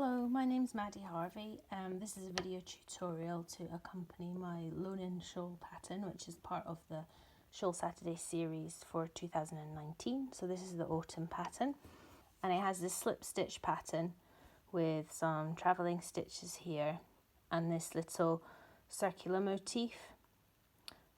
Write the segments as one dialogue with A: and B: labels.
A: Hello, my name's Maddie Harvey. This is a video tutorial to accompany my Loanin Shawl pattern, which is part of the Shawl Saturday Series for 2019. So this is the autumn pattern, and it has this slip stitch pattern with some travelling stitches here and this little circular motif.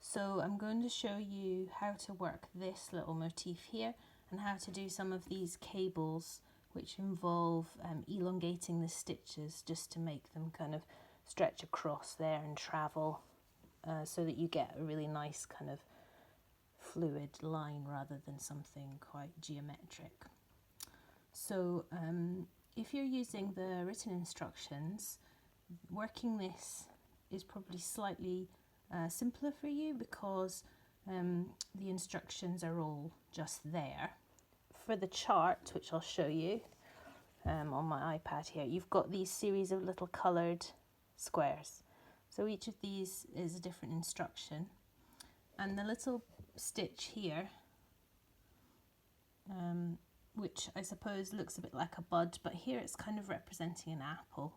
A: So I'm going to show you how to work this little motif here and how to do some of these cables which involve elongating the stitches just to make them kind of stretch across there and travel so that you get a really nice kind of fluid line rather than something quite geometric. So if you're using the written instructions, working this is probably slightly simpler for you because the instructions are all just there. For the chart, which I'll show you on my iPad here, you've got these series of little coloured squares. So each of these is a different instruction. And the little stitch here, which I suppose looks a bit like a bud, but here it's kind of representing an apple.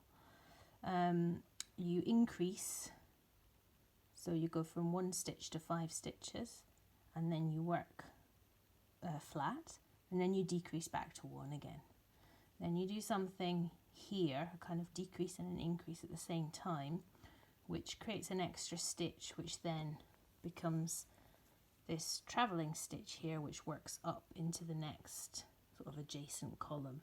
A: You increase, so you go from 1 stitch to 5 stitches, and then you work flat. And then you decrease back to 1 again. Then you do something here, a kind of decrease and an increase at the same time, which creates an extra stitch, which then becomes this travelling stitch here, which works up into the next sort of adjacent column.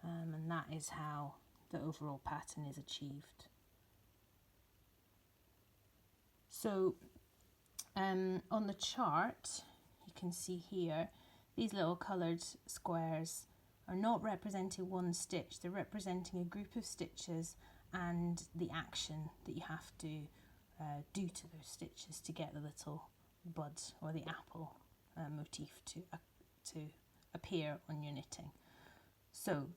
A: And that is how the overall pattern is achieved. So on the chart, you can see here, these little coloured squares are not representing one stitch, they're representing a group of stitches and the action that you have to do to those stitches to get the little bud or the apple motif to appear on your knitting. So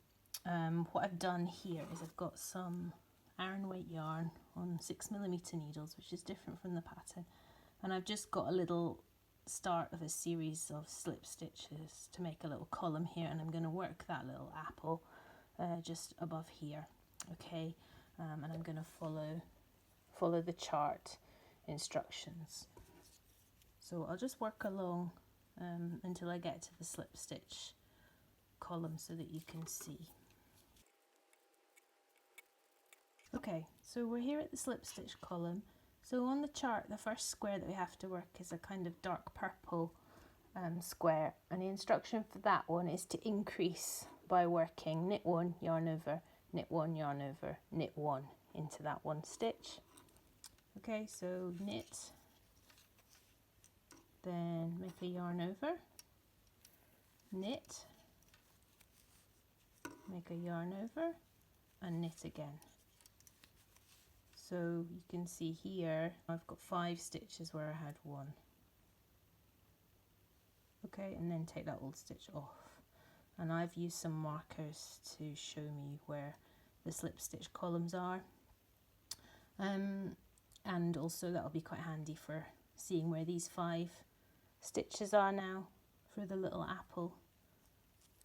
A: what I've done here is I've got some Aran weight yarn on 6mm needles, which is different from the pattern, and I've just got a little start of a series of slip stitches to make a little column here, and I'm going to work that little apple just above here, okay, and I'm going to follow the chart instructions. So I'll just work along until I get to the slip stitch column so that you can see. Okay, so we're here at the slip stitch column. So on the chart, the first square that we have to work is a kind of dark purple square, and the instruction for that one is to increase by working knit 1, yarn over, knit 1, yarn over, knit 1 into that one stitch. Okay, so knit, then make a yarn over, knit, make a yarn over, and knit again. So you can see here I've got 5 stitches where I had 1. Okay, and then take that old stitch off. And I've used some markers to show me where the slip stitch columns are. And also that'll be quite handy for seeing where these 5 stitches are now for the little apple.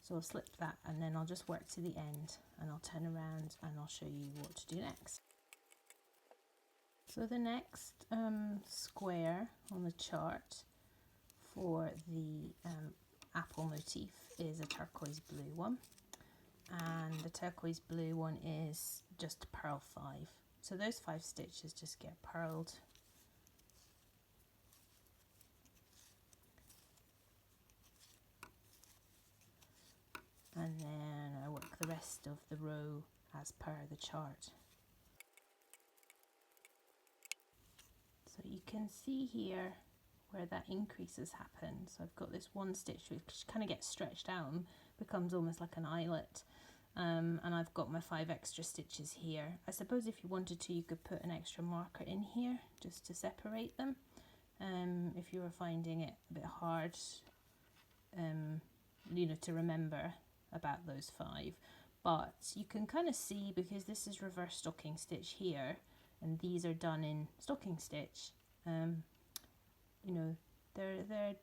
A: So I'll slip that and then I'll just work to the end and I'll turn around and I'll show you what to do next. So the next square on the chart for the apple motif is a turquoise blue one, and the turquoise blue one is just purl 5. So those 5 stitches just get purled. And then I work the rest of the row as per the chart. So you can see here where that increase has happened. So I've got this 1 stitch which kind of gets stretched out and becomes almost like an eyelet. And I've got my 5 extra stitches here. I suppose if you wanted to, you could put an extra marker in here just to separate them. If you were finding it a bit hard, to remember about those 5. But you can kind of see, because this is reverse stocking stitch here, and these are done in stocking stitch, they're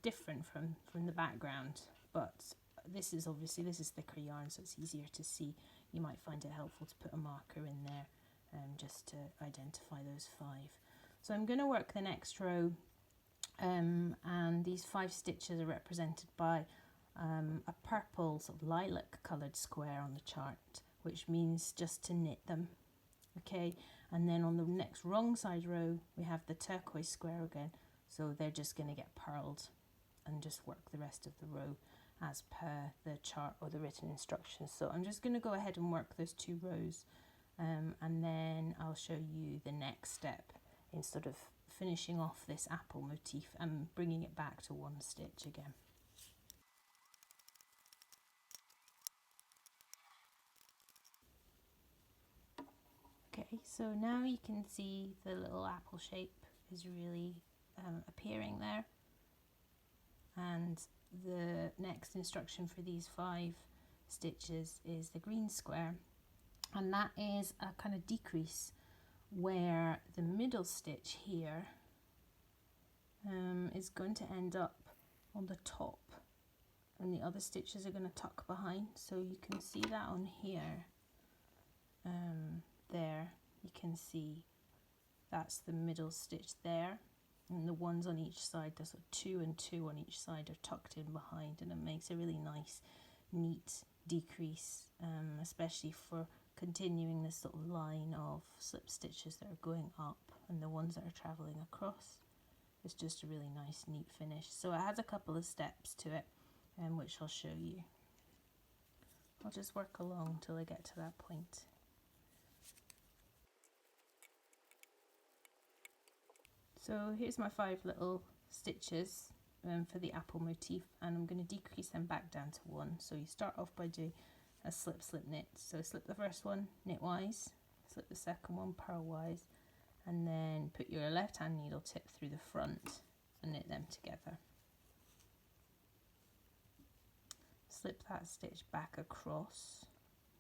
A: different from the background, but this is thicker yarn, so it's easier to see. you might find it helpful to put a marker in there just to identify those 5. So I'm going to work the next row, and these 5 stitches are represented by a purple sort of lilac coloured square on the chart, which means just to knit them. Okay, and then on the next wrong side row we have the turquoise square again, so they're just going to get purled, and just work the rest of the row as per the chart or the written instructions. So I'm just going to go ahead and work those 2 rows, and then I'll show you the next step in sort of finishing off this apple motif and bringing it back to 1 stitch again. Okay, so now you can see the little apple shape is really appearing there, and the next instruction for these 5 stitches is the green square, and that is a kind of decrease where the middle stitch here is going to end up on the top and the other stitches are going to tuck behind. So you can see that on here. There you can see that's the middle stitch there, and the ones on each side, there's 2 and 2 on each side, are tucked in behind, and it makes a really nice neat decrease, especially for continuing this sort of line of slip stitches that are going up and the ones that are travelling across. It's just a really nice neat finish. So it has a couple of steps to it, which I'll show you. I'll just work along till I get to that point. So here's my 5 little stitches for the apple motif, and I'm going to decrease them back down to 1. So you start off by doing a slip slip knit. So slip the first one knitwise, slip the second one purlwise, and then put your left hand needle tip through the front and knit them together. Slip that stitch back across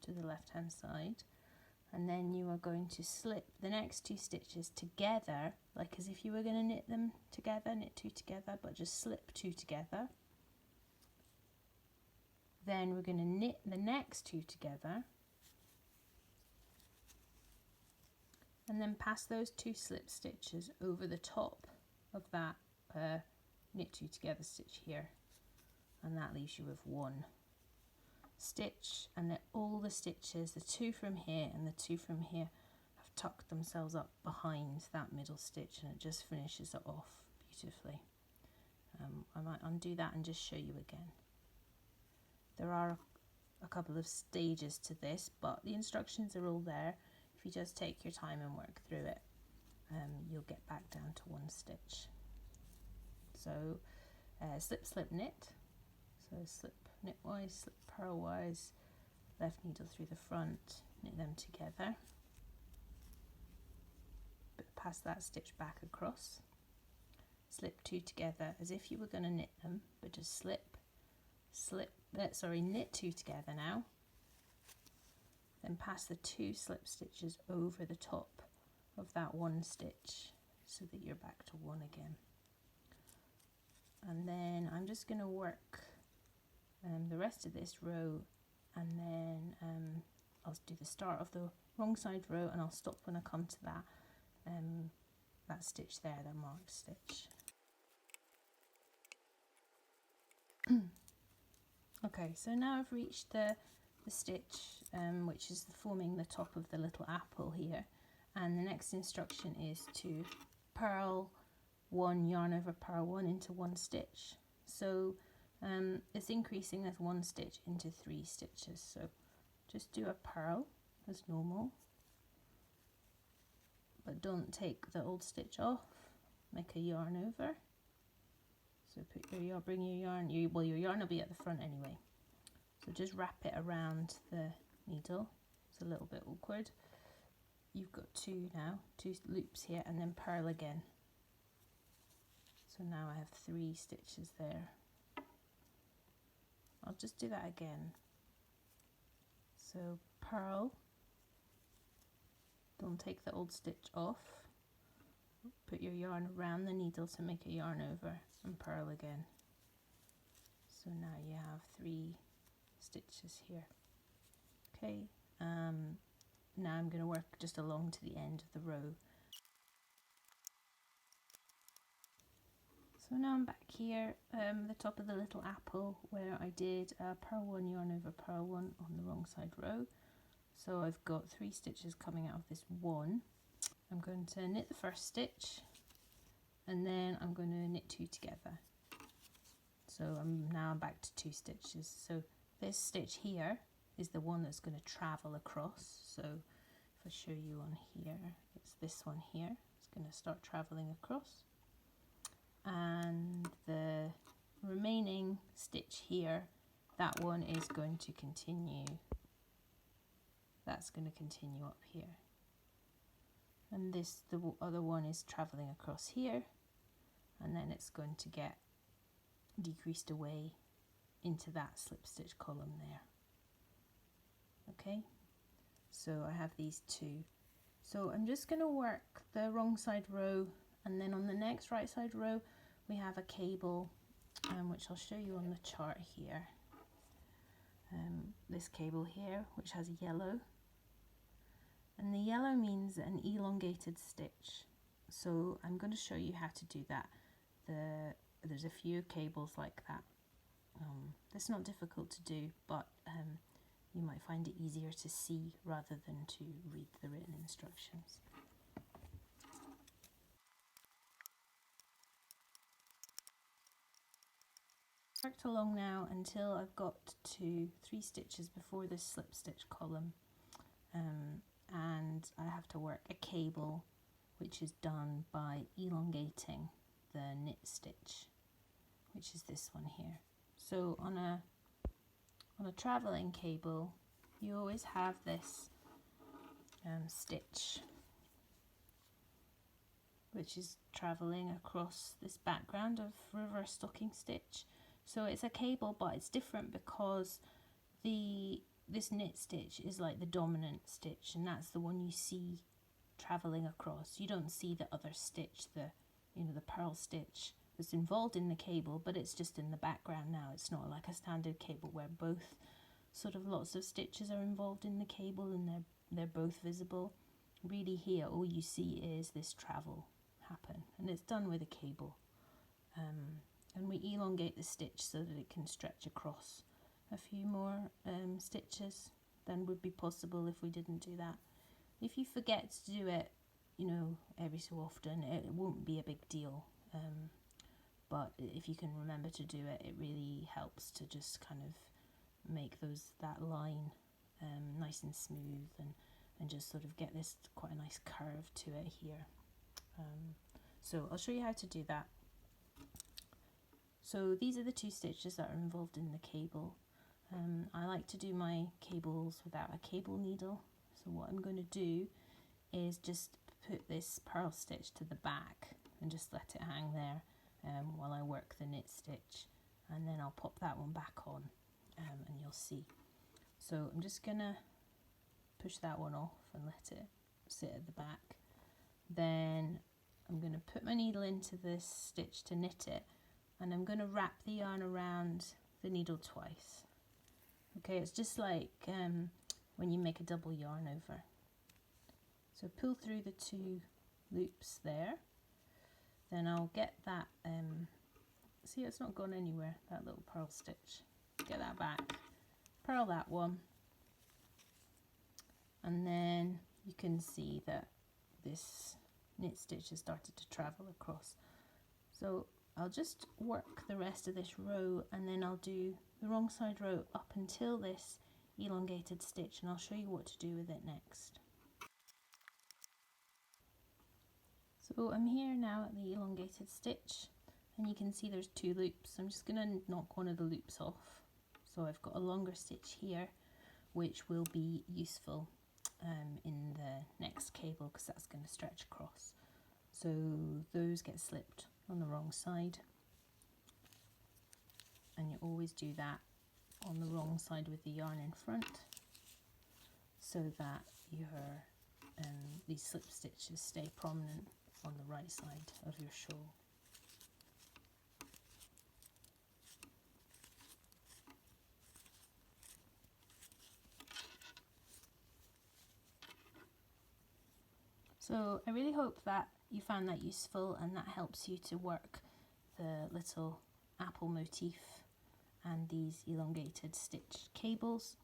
A: to the left hand side, and then you are going to slip the next 2 stitches together, like as if you were going to knit them together, knit 2 together, but just slip 2 together. Then we're going to knit the next 2 together, and then pass those 2 slip stitches over the top of that knit 2 together stitch here, and that leaves you with 1 stitch. And then all the stitches, the 2 from here and the 2 from here, have tucked themselves up behind that middle stitch, and it just finishes it off beautifully. I might undo that and just show you again. There are a couple of stages to this, but the instructions are all there. If you just take your time and work through it, you'll get back down to 1 stitch. So slip slip knit, so slip knitwise, slip purlwise, left needle through the front, knit them together, pass that stitch back across, slip 2 together as if you were going to knit them, but just slip, knit 2 together now, then pass the 2 slip stitches over the top of that 1 stitch so that you're back to 1 again. And then I'm just going to work the rest of this row, and then I'll do the start of the wrong side row, and I'll stop when I come to that stitch there, the marked stitch. Okay, so now I've reached the stitch which is forming the top of the little apple here, and the next instruction is to purl 1, yarn over purl 1 into 1 stitch. So it's increasing as 1 stitch into 3 stitches. So just do a purl as normal, but don't take the old stitch off. Make a yarn over. So bring your yarn. Your yarn will be at the front anyway. So just wrap it around the needle. It's a little bit awkward. You've got 2 now, 2 loops here, and then purl again. So now I have 3 stitches there. I'll just do that again. So purl, don't take the old stitch off, put your yarn around the needle to make a yarn over, and purl again. So now you have 3 stitches here. Okay, Now I'm going to work just along to the end of the row. So now I'm back here, the top of the little apple, where I did purl 1 yarn over purl 1 on the wrong side row. So I've got 3 stitches coming out of this one. I'm going to knit the first stitch, and then I'm going to knit 2 together. So now I'm back to 2 stitches. So this stitch here is the one that's going to travel across. So if I show you on here, it's this one here. It's going to start traveling across. And the remaining stitch here, that one is going to continue. That's going to continue up here. And the other one is traveling across here, and then it's going to get decreased away into that slip stitch column there. Okay, so I have these 2. So I'm just going to work the wrong side row, and then on the next right side row we have a cable, which I'll show you on the chart here. This cable here, which has yellow, and the yellow means an elongated stitch. So I'm going to show you how to do that. There's a few cables like that. It's not difficult to do, but you might find it easier to see rather than to read the written instructions. Worked along now until I've got to 3 stitches before this slip stitch column, and I have to work a cable, which is done by elongating the knit stitch, which is this one here. So on a traveling cable, you always have this stitch, which is traveling across this background of reverse stocking stitch. So it's a cable, but it's different because this knit stitch is like the dominant stitch, and that's the one you see traveling across. You don't see the other stitch, the purl stitch that's involved in the cable, but it's just in the background now. It's not like a standard cable where both sort of lots of stitches are involved in the cable and they're both visible. Really here all you see is this travel happen, and it's done with a cable. And we elongate the stitch so that it can stretch across a few more stitches than would be possible if we didn't do that. If you forget to do it, every so often, it won't be a big deal. But if you can remember to do it, it really helps to just kind of make that line nice and smooth, and just sort of get this quite a nice curve to it here. So I'll show you how to do that. So these are the 2 stitches that are involved in the cable. I like to do my cables without a cable needle. So what I'm going to do is just put this purl stitch to the back and just let it hang there while I work the knit stitch, and then I'll pop that one back on, and you'll see. So I'm just going to push that one off and let it sit at the back. Then I'm going to put my needle into this stitch to knit it, and I'm going to wrap the yarn around the needle twice. Okay, it's just like when you make a double yarn over. So pull through the 2 loops there, then I'll get that, see, it's not gone anywhere, that little purl stitch. Get that back, purl that one, and then you can see that this knit stitch has started to travel across. So I'll just work the rest of this row, and then I'll do the wrong side row up until this elongated stitch, and I'll show you what to do with it next. So I'm here now at the elongated stitch, and you can see there's 2 loops. I'm just going to knock one of the loops off. So I've got a longer stitch here, which will be useful in the next cable because that's going to stretch across. So those get slipped on the wrong side, and you always do that on the wrong side with the yarn in front, so that your these slip stitches stay prominent on the right side of your shawl. So I really hope that you found that useful and that helps you to work the little apple motif and these elongated stitch cables.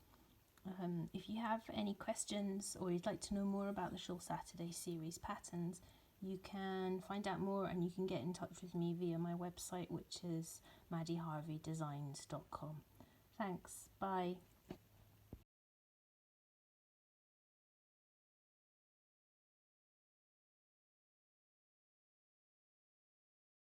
A: If you have any questions or you'd like to know more about the Shawl Saturday series patterns, you can find out more and you can get in touch with me via my website, which is maddieharveydesigns.com. Thanks, bye.